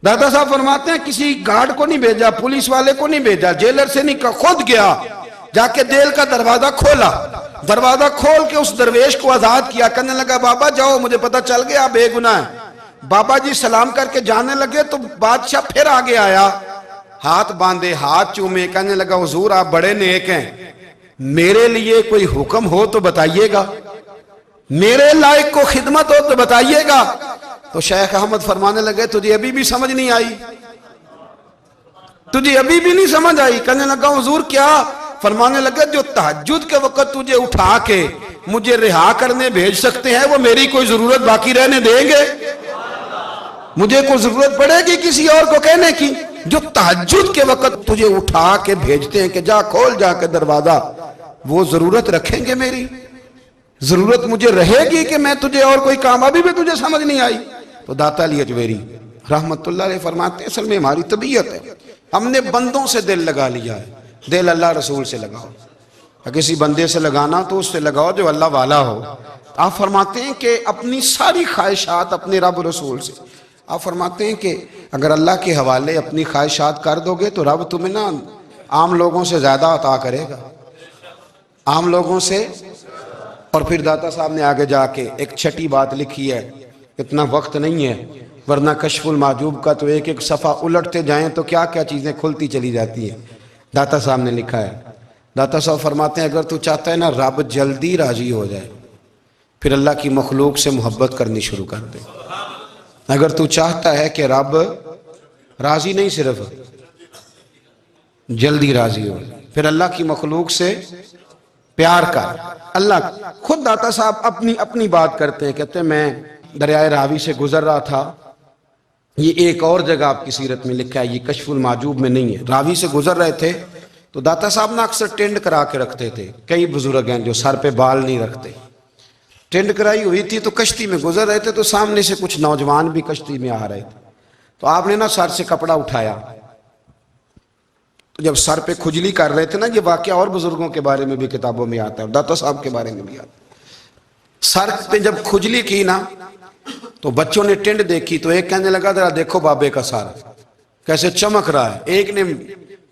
داتا صاحب فرماتے ہیں کسی گارڈ کو نہیں بھیجا، پولیس والے کو نہیں بھیجا، جیلر سے نہیں کہا، خود گیا، جا کے جیل کا دروازہ کھولا، دروازہ کھول کے اس درویش کو آزاد کیا. کہنے لگا بابا جاؤ، مجھے پتہ چل گیا آپ بے گناہ ہیں. بابا جی سلام کر کے جانے لگے تو بادشاہ پھر آگے آیا، ہاتھ باندھے، ہاتھ چومے. کہنے لگا حضور آپ بڑے نیک ہیں، میرے لیے کوئی حکم ہو تو بتائیے گا، میرے لائق کو خدمت ہو تو بتائیے گا. تو شیخ احمد فرمانے لگے تجھے ابھی بھی سمجھ نہیں آئی، تجھے ابھی بھی نہیں سمجھ آئی. کہنے لگا حضور کیا؟ فرمانے لگے جو تہجد کے وقت تجھے اٹھا کے مجھے رہا کرنے بھیج سکتے ہیں وہ میری کوئی ضرورت باقی رہنے دیں گے؟ مجھے کوئی ضرورت پڑے گی کسی اور کو کہنے کی؟ جو تہجد کے وقت تجھے اٹھا کے بھیجتے ہیں کہ جا کھول جا کے دروازہ، وہ ضرورت رکھیں گے میری؟ ضرورت مجھے رہے گی کہ میں تجھے اور کوئی کام؟ ابھی بھی تجھے سمجھ نہیں آئی. تو داتا علی حجویری رحمت اللہ علیہ فرماتے ہیں اصل میں ہماری طبیعت ہے، ہم نے بندوں سے دل لگا لیا ہے. دل اللہ رسول سے لگاؤ، کسی بندے سے لگانا تو اس سے لگاؤ جو اللہ والا ہو. آپ فرماتے ہیں کہ اپنی ساری خواہشات اپنے رب رسول سے، آپ فرماتے ہیں کہ اگر اللہ کے حوالے اپنی خواہشات کر دو گے تو رب تمہیں نا عام لوگوں سے زیادہ عطا کرے گا، عام لوگوں سے. اور پھر داتا صاحب نے آگے جا کے ایک چھٹی بات لکھی ہے، اتنا وقت نہیں ہے ورنہ کشف المحجوب کا تو ایک ایک صفحہ الٹتے جائیں تو کیا کیا چیزیں کھلتی چلی جاتی ہیں. داتا صاحب نے لکھا ہے، داتا صاحب فرماتے ہیں اگر تو چاہتا ہے نا رب جلدی راضی ہو جائے پھر اللہ کی مخلوق سے محبت کرنی شروع کر دے. اگر تو چاہتا ہے کہ رب راضی نہیں صرف جلدی راضی ہو. پھر اللہ کی مخلوق سے پیار کر. اللہ خود داتا صاحب اپنی بات کرتے ہیں، کہتے ہیں میں دریائے راوی سے گزر رہا تھا. یہ ایک اور جگہ آپ کی سیرت میں لکھا ہے، یہ کشف المعجوب میں نہیں ہے. راوی سے گزر رہے تھے تو داتا صاحب نے اکثر ٹینڈ کرا کے رکھتے تھے. کئی بزرگ ہیں جو سر پہ بال نہیں رکھتے، ٹینڈ کرائی ہوئی تھی تو کشتی میں گزر رہے تھے تو سامنے سے کچھ نوجوان بھی کشتی میں آ رہے تھے. تو آپ نے نا سر سے کپڑا اٹھایا. تو جب سر پہ کھجلی کر رہے تھے نا، یہ واقعہ اور بزرگوں کے بارے میں بھی کتابوں میں آتا ہے، داتا صاحب کے بارے میں بھی آتا ہے. سر پہ جب کھجلی کی نا تو بچوں نے ٹینڈ دیکھی تو ایک کہنے لگا ذرا دیکھو بابے کا سر کیسے چمک رہا ہے. ایک نے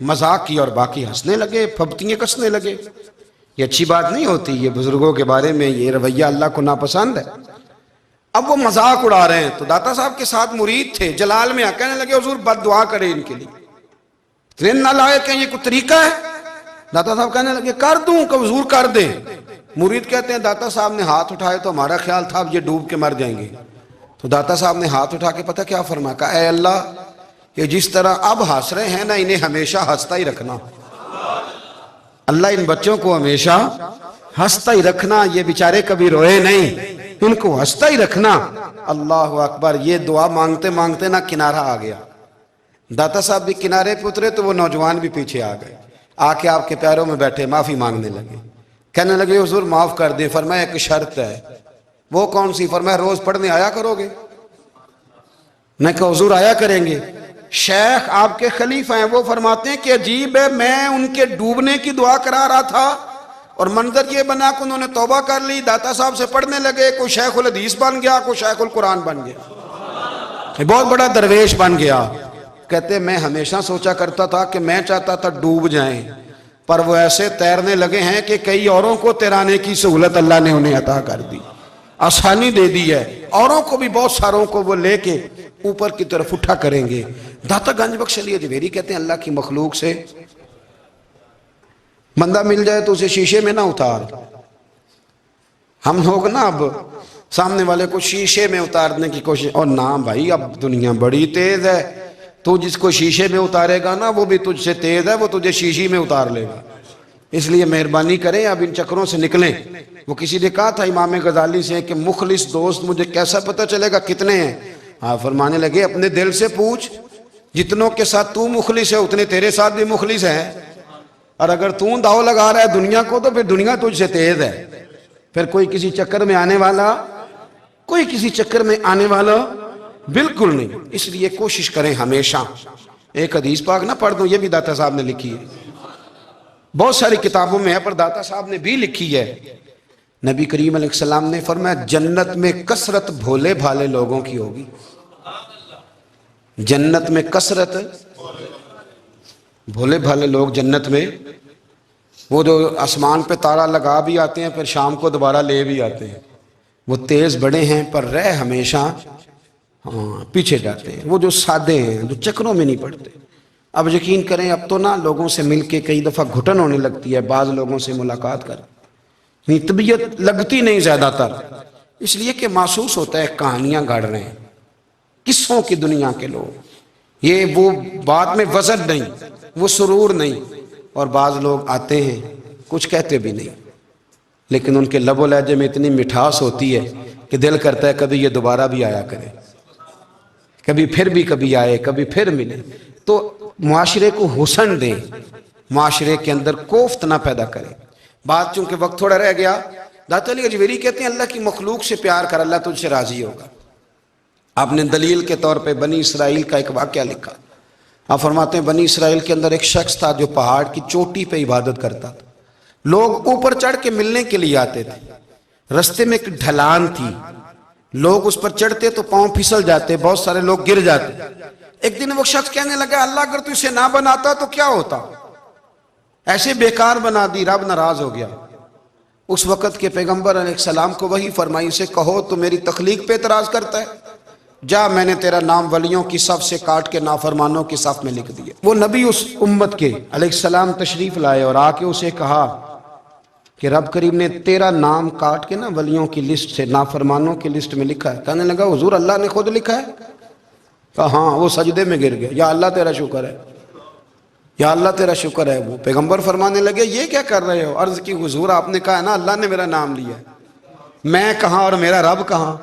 مذاق کی اور باقی ہنسنے لگے، پھبتیاں کسنے لگے. یہ اچھی بات نہیں ہوتی، یہ بزرگوں کے بارے میں یہ رویہ اللہ کو ناپسند ہے. اب وہ مذاق اڑا رہے ہیں تو داتا صاحب کے ساتھ مرید تھے، جلال میں کہنے لگے حضور بد دعا کرے ان کے لیے، اتنے نالائق ہیں، یہ کوئی طریقہ ہے؟ داتا صاحب کہنے لگے کر دوں کہ حضور کر دیں. مرید کہتے ہیں داتا صاحب نے ہاتھ اٹھائے تو ہمارا خیال تھا اب یہ ڈوب کے مر جائیں گے. تو داتا صاحب نے ہاتھ اٹھا کے پتہ کیا فرمایا؟ کہا اے اللہ، یہ جس طرح اب ہنس رہے ہیں نا، انہیں ہمیشہ ہنستا ہی رکھنا. اللہ ان بچوں کو ہمیشہ ہنستا ہی رکھنا، یہ بیچارے کبھی روئے نہیں، ان کو ہنستا ہی رکھنا. اللہ اکبر. یہ دعا مانگتے مانگتے نا کنارہ آ گیا. داتا صاحب بھی کنارے پہ اترے تو وہ نوجوان بھی پیچھے آ گئے، آ کے آپ کے پیروں میں بیٹھے معافی مانگنے لگے. کہنے لگے حضور معاف کر دیں. فرمایا ایک شرط ہے. وہ کون سی؟ فرمایا روز پڑھنے آیا کرو گے. میں کہا حضور آیا کریں گے. شیخ آپ کے خلیفہ ہیں، وہ فرماتے ہیں کہ عجیب ہے، میں ان کے ڈوبنے کی دعا کرا رہا تھا اور منظر یہ بنا کہ انہوں نے توبہ کر لی، داتا صاحب سے پڑھنے لگے، کوئی شیخ الحدیث بن گیا، کوئی شیخ القرآن بن گیا، بہت بڑا درویش بن گیا. کہتے میں ہمیشہ سوچا کرتا تھا کہ میں چاہتا تھا ڈوب جائیں، پر وہ ایسے تیرنے لگے ہیں کہ کئی اوروں کو تیرانے کی سہولت اللہ نے انہیں عطا کر دی، آسانی دے دی ہے. اوروں کو بھی بہت ساروں کو وہ لے کے اوپر کی طرف اٹھا کریں گے. داتا گنج بخش علی اجمیری کہتے ہیں اللہ کی مخلوق سے بندہ مل جائے تو اسے شیشے میں نہ اتار. ہم لوگ نا اب سامنے والے کو شیشے میں اتارنے کی کوشش، اور نہ بھائی اب دنیا بڑی تیز ہے، تو جس کو شیشے میں اتارے گا نا وہ بھی تجھ سے تیز ہے، وہ تجھے شیشی میں اتار لے گا. اس لیے مہربانی کریں اب ان چکروں سے نکلیں. وہ کسی نے کہا تھا امام غزالی سے کہ مخلص دوست مجھے کیسا پتہ چلے گا کتنے ہیں؟ آپ فرمانے لگے اپنے دل سے پوچھ، جتنوں کے ساتھ تو مخلص ہے اتنے تیرے ساتھ بھی مخلص ہیں، اور اگر تو داؤ لگا رہا ہے دنیا کو تو پھر دنیا تجھ سے تیز ہے. پھر کوئی کسی چکر میں آنے والا بالکل نہیں. اس لیے کوشش کریں ہمیشہ. ایک حدیث پاک نہ پڑھ دوں، یہ بھی داتا صاحب نے لکھی ہے، بہت ساری کتابوں میں ہے پر داتا صاحب نے بھی لکھی ہے. نبی کریم علیہ السلام نے فرمایا جنت میں کثرت بھولے بھالے لوگوں کی ہوگی. جنت میں کثرت بھولے بھالے لوگ جنت میں، وہ جو آسمان پہ تارا لگا بھی آتے ہیں پھر شام کو دوبارہ لے بھی آتے ہیں، وہ تیز بڑے ہیں پر رہ ہمیشہ پیچھے جاتے ہیں. وہ جو سادے ہیں، جو چکروں میں نہیں پڑتے. اب یقین کریں اب تو نا لوگوں سے مل کے کئی دفعہ گھٹن ہونے لگتی ہے، بعض لوگوں سے ملاقات کر طبیعت لگتی نہیں زیادہ تر، اس لیے کہ محسوس ہوتا ہے کہانیاں گاڑ رہے ہیں، قصوں کی دنیا کے لوگ. یہ وہ بات میں وزن نہیں، وہ سرور نہیں. اور بعض لوگ آتے ہیں کچھ کہتے بھی نہیں، لیکن ان کے لب و لہجے میں اتنی مٹھاس ہوتی ہے کہ دل کرتا ہے کبھی یہ دوبارہ بھی آیا کرے، کبھی آئے، کبھی پھر ملے. تو معاشرے کو حسن دیں، معاشرے کے اندر کوفت نہ پیدا کریں. بات چونکہ وقت تھوڑا رہ گیا، داتا علی اجمیری کہتے ہیں اللہ کی مخلوق سے پیار کر، اللہ تجھ سے راضی ہوگا. آپ نے دلیل کے طور پہ بنی اسرائیل کا ایک واقعہ لکھا. آپ فرماتے ہیں بنی اسرائیل کے اندر ایک شخص تھا جو پہاڑ کی چوٹی پہ عبادت کرتا تھا. لوگ اوپر چڑھ کے ملنے کے لیے آتے تھے. رستے میں ایک ڈھلان تھی، لوگ اس پر چڑھتے تو پاؤں پھسل جاتے، بہت سارے لوگ گر جاتے. ایک دن وہ شخص کہنے لگا اللہ اگر تو اسے نہ بناتا تو کیا ہوتا، ایسے بیکار بنا دی، رب ناراض ہو گیا. اس وقت کے پیغمبر علیہ السلام کو وحی فرمائی سے کہو تو میری تخلیق پہ اعتراض کرتا ہے، جا میں نے تیرا نام ولیوں کی صف سے کاٹ کے نافرمانوں کی صف میں لکھ دیا. وہ نبی اس امت کے علیہ السلام تشریف لائے اور آ کے اسے کہا کہ رب کریم نے تیرا نام کاٹ کے نا ولیوں کی لسٹ سے نافرمانوں کی لسٹ میں لکھا ہے. کہنے لگا حضور اللہ نے خود لکھا ہے؟ کہا ہاں. وہ سجدے میں گر گیا، یا اللہ تیرا شکر ہے. یا اللہ تیرا شکر ہے۔ وہ پیغمبر فرمانے لگے یہ کیا کر رہے ہو؟ عرض کی حضور آپ نے کہا ہے نا اللہ نے میرا نام لیا ہے، میں کہاں اور میرا رب کہاں؟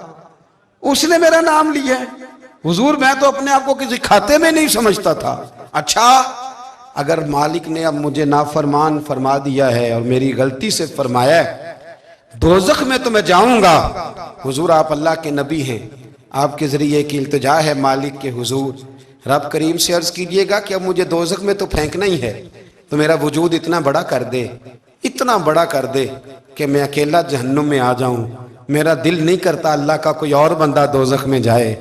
اس نے میرا نام لیا ہے حضور، میں تو اپنے آپ کو کسی کھاتے میں نہیں سمجھتا تھا۔ اچھا اگر مالک نے اب مجھے نافرمان فرما دیا ہے اور میری غلطی سے فرمایا ہے دوزخ میں تو میں جاؤں گا۔ حضور آپ اللہ کے نبی ہیں، آپ کے ذریعے کی التجا ہے مالک کے حضور، رب کریم سے عرض کیجئے گا کہ اب مجھے دوزخ میں تو پھینکنا ہی ہے، تو میرا وجود اتنا بڑا کر دے، اتنا بڑا کر دے کہ میں اکیلا جہنم میں آ جاؤں۔ میرا دل نہیں کرتا اللہ کا کوئی اور بندہ دوزخ میں جائے،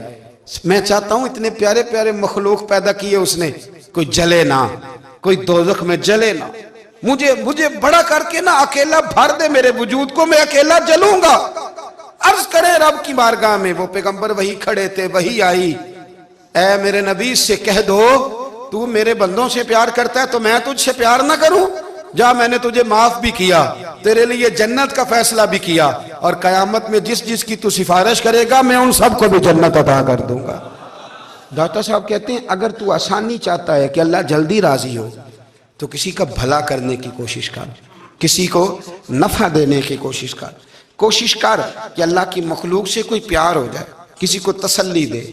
میں چاہتا ہوں اتنے پیارے پیارے مخلوق پیدا کیے اس نے، کوئی جلے نہ، کوئی دوزخ میں جلے نہ، مجھے بڑا کر کے نہ اکیلا بھر دے میرے وجود کو، میں اکیلا جلوں گا۔ عرض کرے رب کی بارگاہ میں، وہ پیغمبر وہی کھڑے تھے، وہی آئی، اے میرے نبی سے کہہ دو تو میرے بندوں سے پیار کرتا ہے تو میں تجھ سے پیار نہ کروں؟ جا میں نے تجھے معاف بھی کیا، تیرے لیے جنت کا فیصلہ بھی کیا، اور قیامت میں جس کی تو سفارش کرے گا میں ان سب کو بھی جنت عطا کر دوں گا۔ داتا صاحب کہتے ہیں اگر تو آسانی چاہتا ہے کہ اللہ جلدی راضی ہو تو کسی کا بھلا کرنے کی کوشش کر، کسی کو نفع دینے کی کوشش کر کہ اللہ کی مخلوق سے کوئی پیار ہو جائے، کسی کو تسلی دے،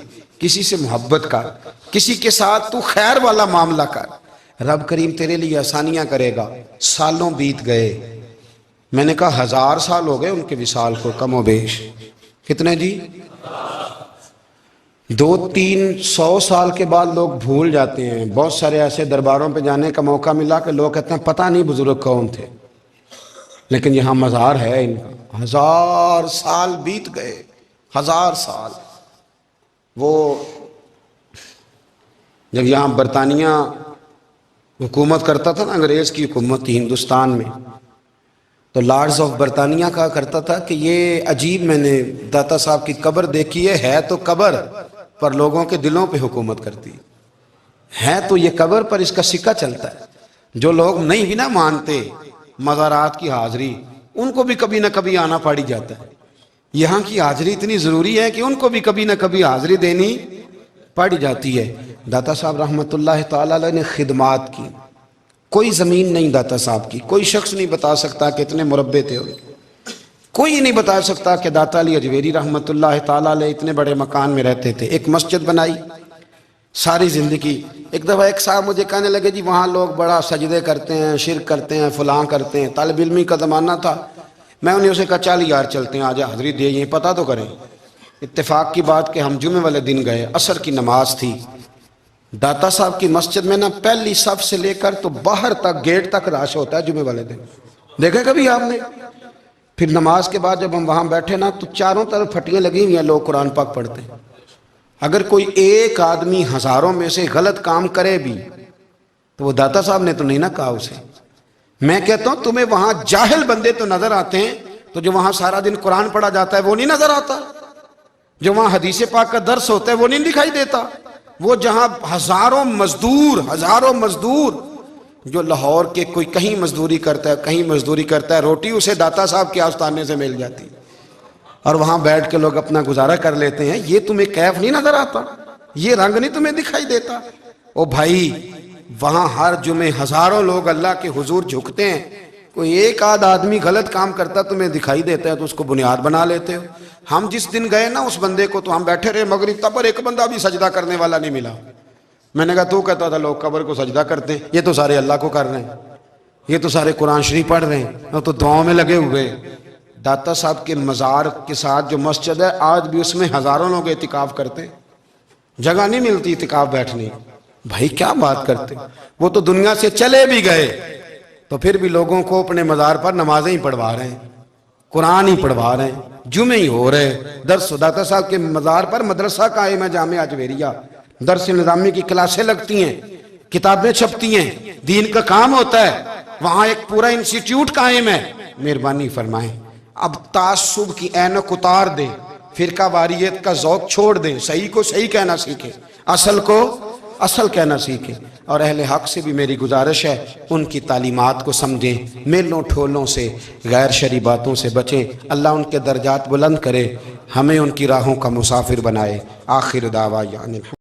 کسی سے محبت کر، کسی کے ساتھ تو خیر والا معاملہ کر، رب کریم تیرے لیے آسانیاں کرے گا۔ سالوں بیت گئے، میں نے کہا 1000 سال ہو گئے ان کے وصال کو کم و بیش، کتنے جی؟ 200-300 سال کے بعد لوگ بھول جاتے ہیں۔ بہت سارے ایسے درباروں پہ جانے کا موقع ملا کہ لوگ کہتے ہیں پتہ نہیں بزرگ کون تھے، لیکن یہاں مزار ہے ان کا۔ 1000 سال بیت گئے، 1000 سال۔ وہ جب یہاں برطانیہ حکومت کرتا تھا نا، انگریز کی حکومت تھی ہندوستان میں، تو لارڈز آف برطانیہ کہا کرتا تھا کہ یہ عجیب، میں نے داتا صاحب کی قبر دیکھی ہے تو قبر پر لوگوں کے دلوں پہ حکومت کرتی ہے تو یہ قبر پر اس کا سکہ چلتا ہے۔ جو لوگ نہیں بھی نہ مانتے مزارات کی حاضری، ان کو بھی کبھی نہ کبھی آنا پڑ جاتا ہے۔ یہاں کی حاضری اتنی ضروری ہے کہ ان کو بھی کبھی نہ کبھی حاضری دینی پڑ جاتی ہے۔ داتا صاحب رحمت اللہ تعالیٰ علیہ نے خدمات کی، کوئی زمین نہیں داتا صاحب کی، کوئی شخص نہیں بتا سکتا کہ اتنے مربع تھے، کوئی نہیں بتا سکتا کہ داتا علی اجویری رحمت اللہ تعالیٰ علیہ اتنے بڑے مکان میں رہتے تھے۔ ایک مسجد بنائی ساری زندگی۔ ایک دفعہ ایک صاحب مجھے کہنے لگے جی وہاں لوگ بڑا سجدے کرتے ہیں، شرک کرتے ہیں، فلاں کرتے ہیں، طالب علمی کا زمانہ تھا۔ میں انہیں اسے کہا چل یار چلتے ہیں، آجا حاضری دے، یہ پتہ تو کریں۔ اتفاق کی بات کہ ہم جمعے والے دن گئے، عصر کی نماز تھی، داتا صاحب کی مسجد میں نا پہلی صف سے لے کر تو باہر تک گیٹ تک رش ہوتا ہے جمعے والے دن، دیکھے کبھی آپ نے؟ پھر نماز کے بعد جب ہم وہاں بیٹھے نا تو چاروں طرف پھٹیاں لگی ہوئی ہیں، لوگ قرآن پاک پڑھتے ہیں۔ اگر کوئی ایک آدمی ہزاروں میں سے غلط کام کرے بھی تو وہ داتا صاحب نے تو نہیں نہ کہا اسے۔ میں کہتا ہوں تمہیں وہاں جاہل بندے تو نظر آتے ہیں، تو جو وہاں سارا دن قرآن پڑھا جاتا ہے وہ نہیں نظر آتا، جو وہاں حدیث پاک کا درس ہوتا ہے وہ نہیں دکھائی دیتا، وہ جہاں ہزاروں مزدور جو لاہور کے کوئی کہیں مزدوری کرتا ہے، روٹی اسے داتا صاحب کے آستانے سے مل جاتی، اور وہاں بیٹھ کے لوگ اپنا گزارا کر لیتے ہیں۔ یہ تمہیں کیف نہیں نظر آتا، یہ رنگ نہیں تمہیں دکھائی دیتا؟ او بھائی وہاں ہر جمعے ہزاروں لوگ اللہ کے حضور جھکتے ہیں، کوئی ایک آدھ آدمی غلط کام کرتا تمہیں دکھائی دیتا ہے تو اس کو بنیاد بنا لیتے ہو۔ ہم جس دن گئے نا اس بندے کو تو ہم بیٹھے رہے مغرب تک، پر ایک بندہ بھی سجدہ کرنے والا نہیں ملا۔ میں نے کہا تو کہتا تھا لوگ قبر کو سجدہ کرتے ہیں، یہ تو سارے اللہ کو کر رہے ہیں، یہ تو سارے قرآن شریف پڑھ رہے ہیں، وہ تو دعاؤں میں لگے ہوئے۔ داتا صاحب کے مزار کے ساتھ جو مسجد ہے آج بھی اس میں ہزاروں لوگ اعتکاف کرتے ہیں، جگہ نہیں ملتی اعتکاف بیٹھنے۔ بھائی کیا بات کرتے، وہ تو دنیا سے چلے بھی گئے تو پھر بھی لوگوں کو اپنے مزار پر نمازیں ہی پڑھوا رہے ہیں، قرآن ہی پڑھوا رہے ہیں، جمعے ہی ہو رہے درس۔ داتا صاحب کے مزار پر مدرسہ قائم ہے جامعہ اجویریہ، درس نظامی کی کلاسیں لگتی ہیں، کتابیں چھپتی ہیں، دین کا کام ہوتا ہے، وہاں ایک پورا انسٹیٹیوٹ قائم ہے۔ مہربانی فرمائیں اب تعصب کی اینک اتار دیں، فرقہ واریت کا ذوق چھوڑ دیں، صحیح کو صحیح کہنا سیکھیں، اصل کو اصل کہنا سیکھیں، اور اہل حق سے بھی میری گزارش ہے ان کی تعلیمات کو سمجھیں، میلوں ٹھولوں سے غیر شرعی باتوں سے بچیں، اللہ ان کے درجات بلند کرے، ہمیں ان کی راہوں کا مسافر بنائے۔ آخر دعوانا